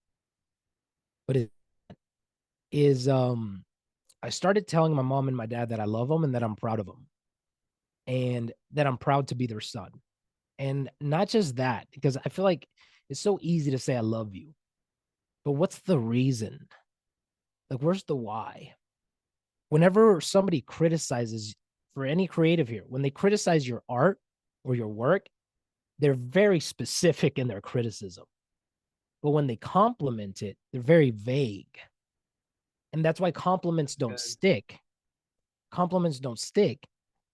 but it is I started telling my mom and my dad that I love them and that I'm proud of them and that I'm proud to be their son. And not just that, because I feel like it's so easy to say I love you, but what's the reason? Like, where's the why? Whenever somebody criticizes, for any creative here, when they criticize your art or your work, they're very specific in their criticism. But when they compliment it, they're very vague. And that's why compliments don't Good. stick. Compliments don't stick.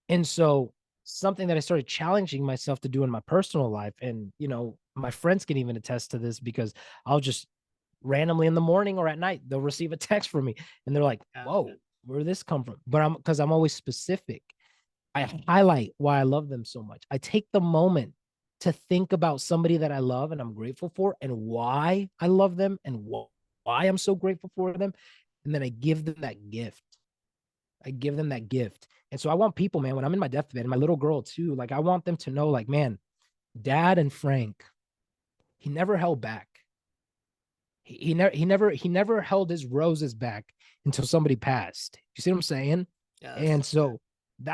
And so something that I started challenging myself to do in my personal life, and my friends can even attest to this because I'll just randomly in the morning or at night, they'll receive a text from me and they're like, Yeah. whoa, where did this come from? But I'm always specific. I highlight why I love them so much. I take the moment to think about somebody that I love and I'm grateful for and why I love them and why I'm so grateful for them. And then I give them that gift. I give them that gift. And so I want people, man, when I'm in my deathbed, and my little girl too, like I want them to know, like, man, dad and Frank, he never held back. He never held his roses back until somebody passed. You see what I'm saying? Yeah, that's And so good.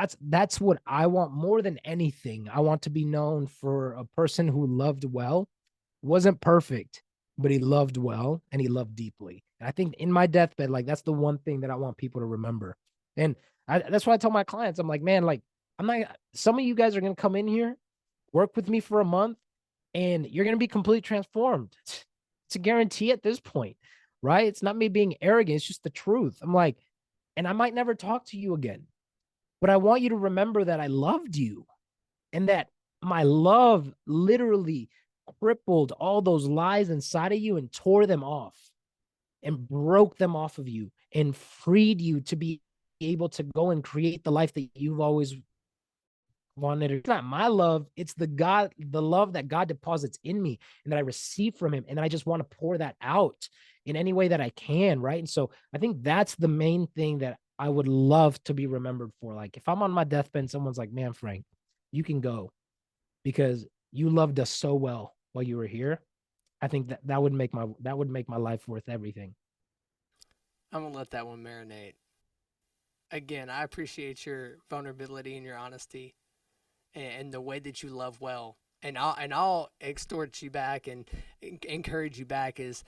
so that's what I want more than anything. I want to be known for a person who loved well, wasn't perfect, but he loved well and he loved deeply. And I think in my deathbed, like that's the one thing that I want people to remember. And that's why I tell my clients, I'm like, man, like I'm not. Some of you guys are gonna come in here, work with me for a month, and you're going to be completely transformed. It's a guarantee at this point, right? It's not me being arrogant. It's just the truth. I'm like, and I might never talk to you again, but I want you to remember that I loved you and that my love literally crippled all those lies inside of you and tore them off and broke them off of you and freed you to be able to go and create the life that you've always wanted. It's not my love, it's the love that God deposits in me and that I receive from him, and then I just want to pour that out in any way that I can, right? And so I think that's the main thing that I would love to be remembered for. Like if I'm on my deathbed and someone's like, man, Frank, you can go because you loved us so well while you were here. I think that would make my life worth everything. I'm gonna let that one marinate. Again, I appreciate your vulnerability and your honesty and the way that you love well. And I'll extort you back and encourage you back is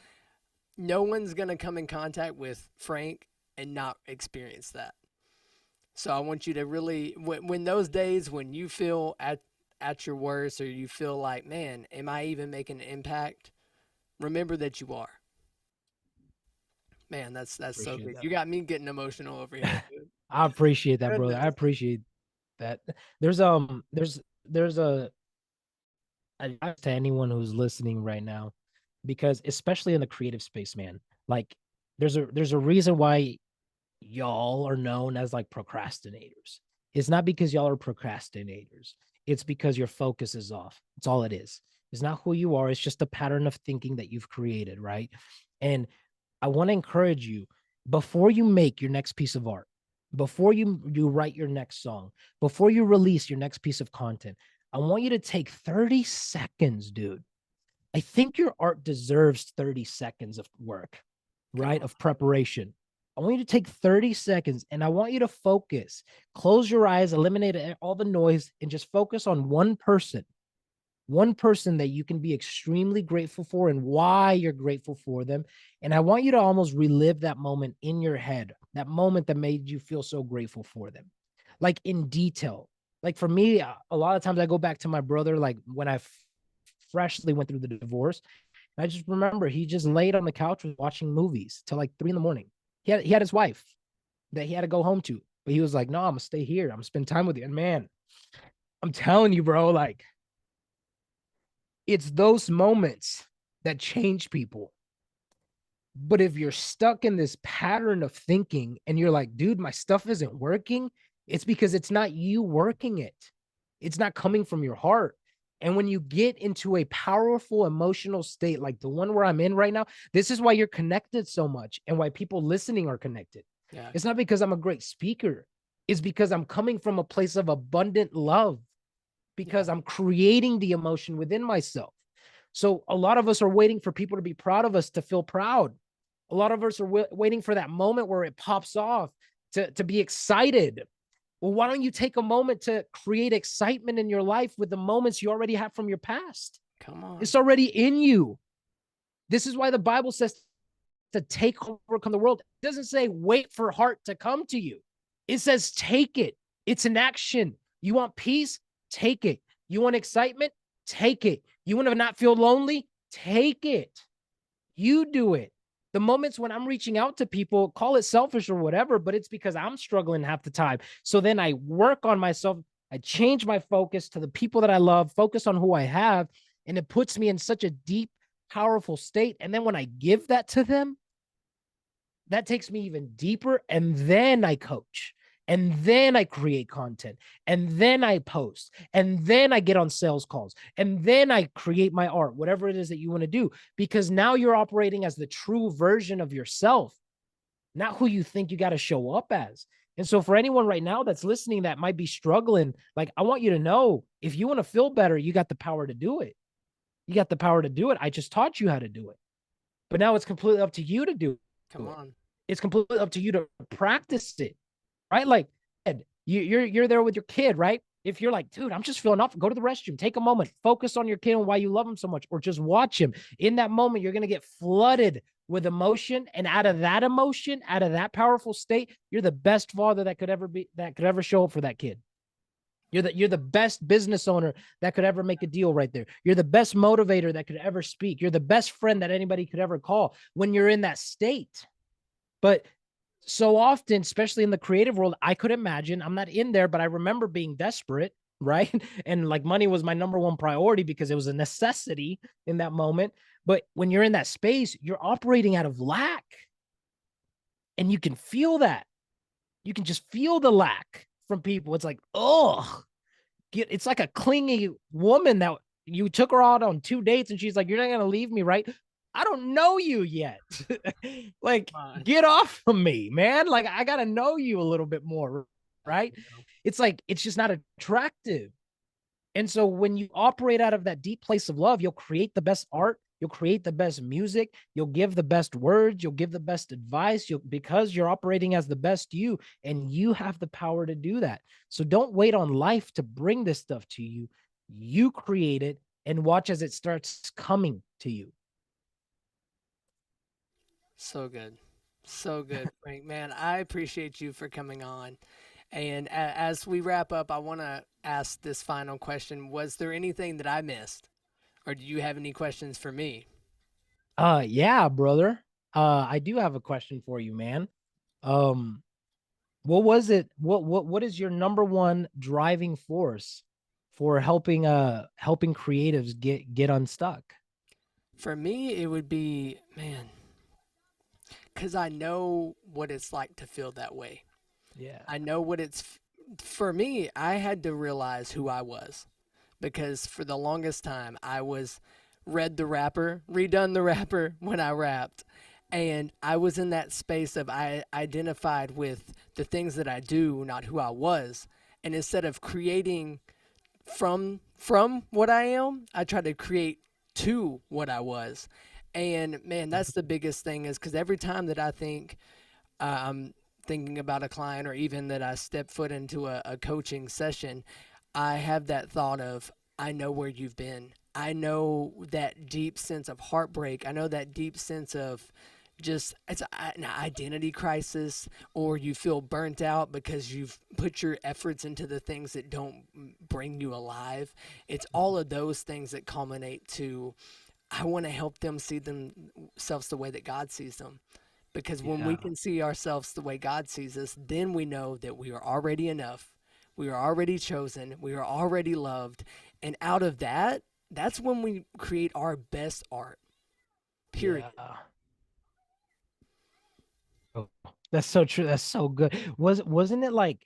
no one's gonna come in contact with Frank and not experience that. So I want you to really when those days when you feel at your worst or you feel like, man, am I even making an impact? Remember that you are. Man, that's so Appreciate good. that. You got me getting emotional over here, dude. I appreciate that, brother. I Goodness. appreciate that. There's a advice to anyone who's listening right now, because especially in the creative space, man, like there's a reason why y'all are known as like procrastinators. It's not because y'all are procrastinators. It's because your focus is off. It's all it is. It's not who you are. It's just a pattern of thinking that you've created, right? And I want to encourage you, before you make your next piece of art, before you write your next song, before you release your next piece of content, I want you to take 30 seconds, dude. I think your art deserves 30 seconds of work, Come right? on. Of preparation. I want you to take 30 seconds and I want you to focus. Close your eyes, eliminate all the noise, and just focus on one person that you can be extremely grateful for and why you're grateful for them. And I want you to almost relive that moment in your head, that moment that made you feel so grateful for them, like in detail. Like for me, a lot of times I go back to my brother, like when I freshly went through the divorce. I just remember he just laid on the couch watching movies till like 3 in the morning. He had his wife that he had to go home to, but he was like, no, I'm gonna stay here. I'm gonna spend time with you. And man, I'm telling you, bro, like it's those moments that change people. But if you're stuck in this pattern of thinking and you're like, dude, my stuff isn't working, it's because it's not you working it. It's not coming from your heart. And when you get into a powerful emotional state like the one where I'm in right now, this is why you're connected so much and why people listening are connected. Yeah. It's not because I'm a great speaker, it's because I'm coming from a place of abundant love, Yeah. because I'm creating the emotion within myself. So a lot of us are waiting for people to be proud of us to feel proud. A lot of us are waiting for that moment where it pops off to be excited. Well, why don't you take a moment to create excitement in your life with the moments you already have from your past? Come on. It's already in you. This is why the Bible says to take, overcome the world. It doesn't say wait for heart to come to you. It says take it. It's an action. You want peace? Take it. You want excitement? Take it. You want to not feel lonely? Take it. You do it. The moments when I'm reaching out to people, call it selfish or whatever, but it's because I'm struggling half the time. So then I work on myself. I change my focus to the people that I love, focus on who I have, and it puts me in such a deep, powerful state. And then when I give that to them, that takes me even deeper. And then I coach. And then I create content. And then I post. And then I get on sales calls. And then I create my art, whatever it is that you want to do. Because now you're operating as the true version of yourself, not who you think you got to show up as. And so for anyone right now that's listening that might be struggling, like I want you to know if you want to feel better, you got the power to do it. You got the power to do it. I just taught you how to do it. But now it's completely up to you to do Come it. on. It's completely up to you to practice it, right? Like you're there with your kid, right? If you're like, dude, I'm just feeling off, go to the restroom, take a moment, focus on your kid and why you love him so much, or just watch him. In that moment, you're gonna get flooded with emotion, and out of that emotion, out of that powerful state, you're the best father that could ever be, that could ever show up for that kid. You're the best business owner that could ever make a deal right there. You're the best motivator that could ever speak. You're the best friend that anybody could ever call when you're in that state. But so often, especially in the creative world, I could imagine, I'm not in there, but I remember being desperate, right? And like money was my number one priority because it was a necessity in that moment. But when you're in that space, you're operating out of lack. And you can feel that. You can just feel the lack from people. It's like, oh, it's like a clingy woman that you took her out on 2 dates and she's like, you're not going to leave me, right? I don't know you yet. Like, Come on. get off of me, man. Like, I got to know you a little bit more, right? It's like, it's just not attractive. And so when you operate out of that deep place of love, you'll create the best art, you'll create the best music, you'll give the best words, you'll give the best advice, you'll because you're operating as the best you, and you have the power to do that. So don't wait on life to bring this stuff to you. You create it and watch as it starts coming to you. So good. So good, Frank. Man, I appreciate you for coming on. And as we wrap up, I want to ask this final question. Was there anything that I missed? Or do you have any questions for me? Yeah, brother. I do have a question for you, man. Um, what was it? What is your number one driving force for helping creatives get unstuck? For me, it would be, man, because I know what it's like to feel that way. Yeah. I know what for me, I had to realize who I was because for the longest time, I was read the rapper, redone the rapper when I rapped. And I was in that space of I identified with the things that I do, not who I was. And instead of creating from what I am, I try to create to what I was. And man, that's the biggest thing is because every time that I think I'm thinking about a client or even that I step foot into a coaching session, I have that thought of, I know where you've been. I know that deep sense of heartbreak. I know that deep sense of just it's an identity crisis or you feel burnt out because you've put your efforts into the things that don't bring you alive. It's all of those things that culminate to I want to help them see themselves the way that God sees them. Because when we Yeah. can see ourselves the way God sees us, then we know that we are already enough. We are already chosen. We are already loved. And out of that, that's when we create our best art. Period. Yeah. Oh, that's so true. That's so good. Wasn't it like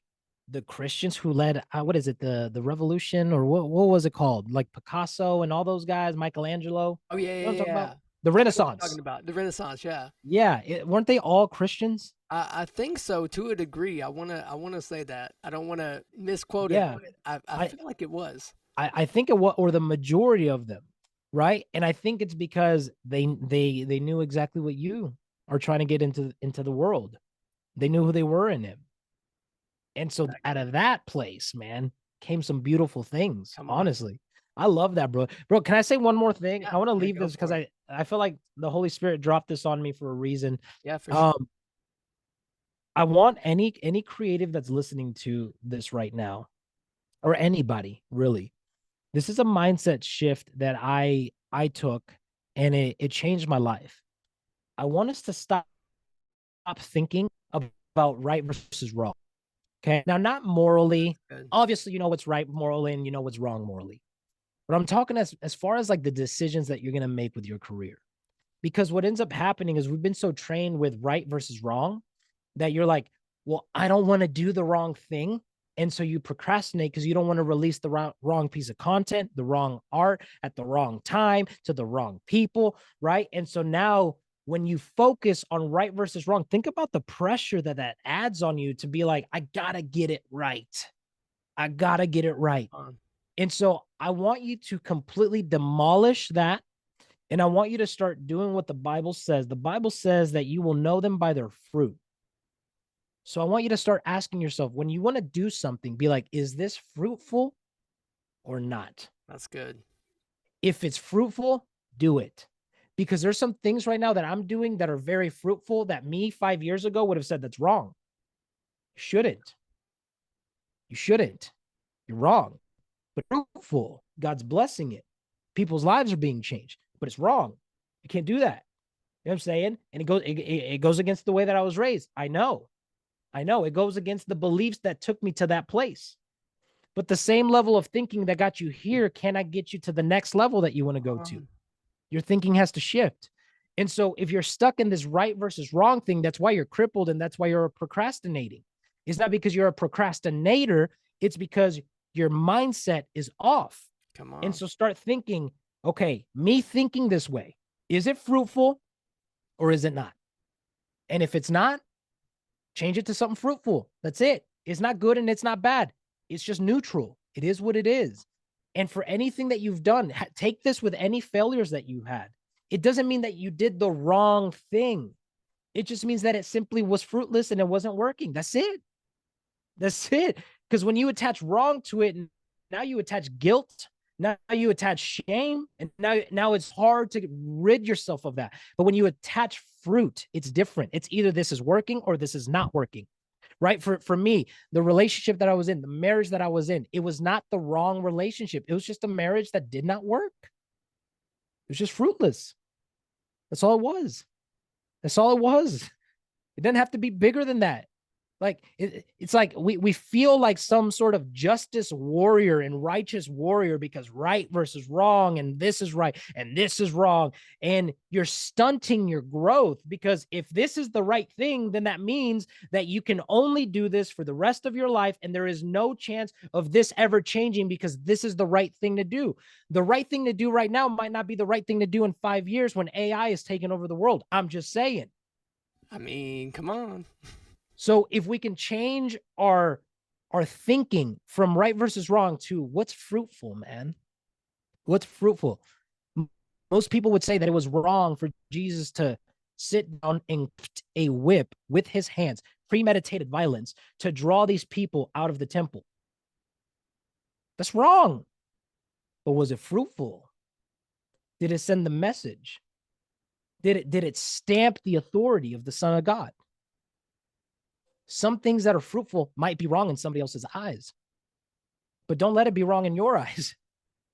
the Christians who led what is it, the revolution, or what was it called? Like Picasso and all those guys, Michelangelo. Oh yeah, You know what I'm yeah, talking yeah. about? The I know what you're talking Renaissance. about. The Renaissance, yeah. Yeah, weren't they all Christians? I think so to a degree. I wanna say that. I don't wanna misquote it, Yeah. but I I feel like it was. I think it was, or the majority of them, right? And I think it's because they knew exactly what you are trying to get into the world. They knew who they were in him. And so out Exactly. of that place, man, came some beautiful things. Come on. Honestly, I love that, bro. Bro, can I say one more thing? Yeah, I want to yeah, leave go this because for it. I feel like the Holy Spirit dropped this on me for a reason. Yeah, for sure. Um, I want any creative that's listening to this right now, or anybody really. This is a mindset shift that I took, and it changed my life. I want us to stop thinking about right versus wrong. Okay. Now, not morally. Good. Obviously, you know what's right morally and you know what's wrong morally. But I'm talking as far as like the decisions that you're gonna make with your career. Because what ends up happening is we've been so trained with right versus wrong that you're like, well, I don't want to do the wrong thing. And so you procrastinate because you don't want to release the wrong piece of content, the wrong art at the wrong time to the wrong people. Right. And so now when you focus on right versus wrong, think about the pressure that adds on you to be like, I got to get it right. I got to get it right. On. And so I want you to completely demolish that. And I want you to start doing what the Bible says. The Bible says that you will know them by their fruit. So I want you to start asking yourself, when you want to do something, be like, is this fruitful or not? That's good. If it's fruitful, do it. Because there's some things right now that I'm doing that are very fruitful that me 5 years ago would have said that's wrong. You shouldn't. You shouldn't. You're wrong. But fruitful. God's blessing it. People's lives are being changed, but it's wrong. You can't do that. You know what I'm saying? And it goes against the way that I was raised. I know. It goes against the beliefs that took me to that place. But the same level of thinking that got you here cannot get you to the next level that you want to go to. On. Your thinking has to shift. And so if you're stuck in this right versus wrong thing, that's why you're crippled and that's why you're procrastinating. It's not because you're a procrastinator, it's because your mindset is off. Come And on. so start thinking, okay, me thinking this way, is it fruitful or is it not? And if it's not, change it to something fruitful. That's it. It's not good and it's not bad. It's just neutral. It is what it is. And for anything that you've done, take this with any failures that you had. It doesn't mean that you did the wrong thing. It just means that it simply was fruitless and it wasn't working. That's it. That's it. Because when you attach wrong to it, now you attach guilt. Now you attach shame, and now it's hard to rid yourself of that. But when you attach fruit, it's different. It's either this is working or this is not working. Right? For me, the relationship that I was in, the marriage that I was in, it was not the wrong relationship. It was just a marriage that did not work. It was just fruitless. That's all it was. That's all it was. It doesn't have to be bigger than that. Like it's like we feel like some sort of justice warrior and righteous warrior because right versus wrong and this is right and this is wrong, and you're stunting your growth because if this is the right thing, then that means that you can only do this for the rest of your life and there is no chance of this ever changing because this is the right thing to do. The right thing to do right now might not be the right thing to do in 5 years when AI is taking over the world. I'm just saying. I mean, come on. So if we can change our thinking from right versus wrong to what's fruitful, man, what's fruitful. Most people would say that it was wrong for Jesus to sit down and a whip with his hands, premeditated violence, to draw these people out of the temple. That's wrong. But was it fruitful? Did it send the message? Did it stamp the authority of the Son of God? Some things that are fruitful might be wrong in somebody else's eyes, but don't let it be wrong in your eyes.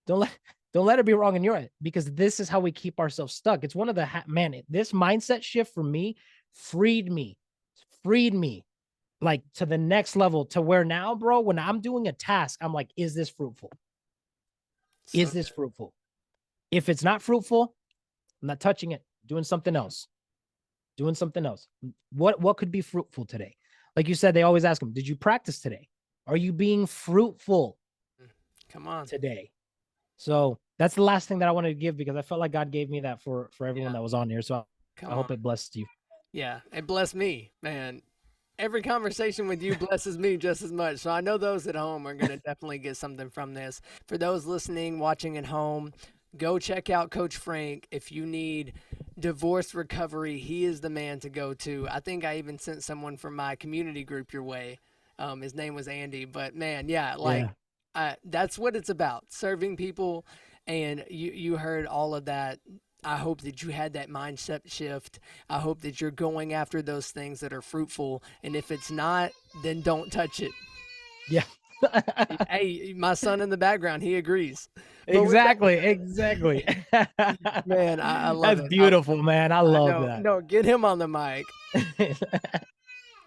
Don't let don't let it be wrong in your eyes, because this is how we keep ourselves stuck. It's one of the man. This mindset shift for me freed me, freed me like to the next level to where now, bro, when I'm doing a task, I'm like, is this fruitful? So Is this fruitful? If it's not fruitful, I'm not touching it, doing something else, doing something else. What could be fruitful today? Like you said, they always ask them, did you practice today? Are you being fruitful come on. today? So that's the last thing that I wanted to give because I felt like God gave me that for everyone Yeah, that was on here. So I come on. hope it blessed you. Yeah, it blessed me, man. Every conversation with you blesses me just as much. So I know those at home are going to definitely get something from this. For those listening, watching at home, go check out Coach Frank. If you need divorce recovery, he is the man to go to. I think I even sent someone from my community group your way. His name was Andy. But man, yeah, like Yeah. that's what it's about, serving people. And you heard all of that. I hope that you had that mindset shift. I hope that you're going after those things that are fruitful. And if it's not, then don't touch it. Yeah. Hey, my son in the background, he agrees. But with that, Exactly. Exactly. man, I love That's it. beautiful, man. I I love know. that. No, get him on the mic.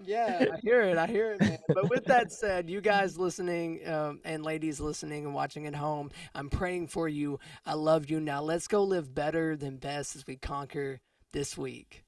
Yeah, I hear it. I hear it, man. But with that said, you guys listening and ladies listening and watching at home, I'm praying for you. I love you. Now let's go live better than best as we conquer this week.